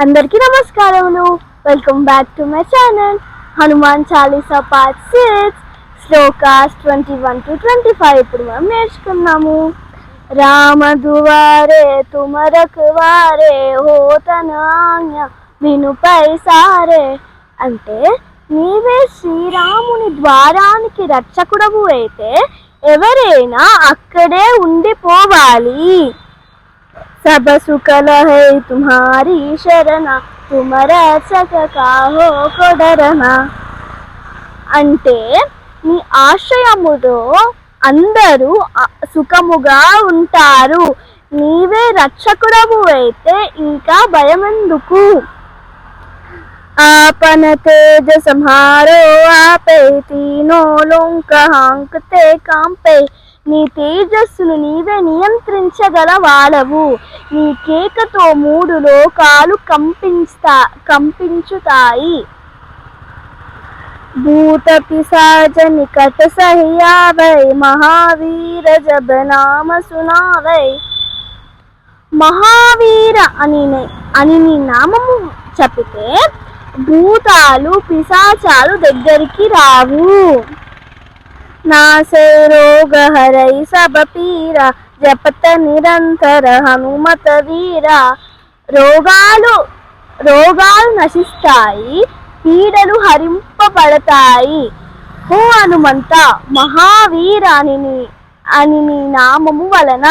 అందరికీ నమస్కారములు. Welcome back to my channel Hanuman Chalisa part 6 shlokas 21 to 25 ఇప్పుడు మనం నేర్చుకున్నాము. రామ దువారే తుమ రఖవారే హోతన ఆజ్ఞ వినుపై సారే అంటే నీవే శ్రీరాముని ద్వారానికి రక్షకుడవు అయితే ఎవరైనా అక్కడే ఉండిపోవాలి. सब सुकल है तुम्हारी शरणा तुम रक्षक काहो को डरना అంటే నీ ఆశ్రయముతో అందరూ సుఖముగా ఉంటారు. నీవే రక్షకుడవు అయితే ఇంకా భయమెందుకు. आपन तेज संहारो आपे तीनों लोक हांकते कांपे నీ తేజస్సును నీవే నియంత్రించగల వాడవు. నీ కేకతో 3 లోకాలు కంపించుతాయి. భూత పిశాచ నికట సహ్యావై మహావీర జబ నామ సునావై మహావీర అని నీ నామము చెప్పితే భూతాలు పిశాచాలు దగ్గరికి రావు. नासे रोग हरै सब पीरा जपत నిరంతర హనుమత వీరా రోగాలు నశిస్తాయి, పీడలు హరింపబడతాయి. ఓ హనుమంత మహావీర అని నీ నామము వలన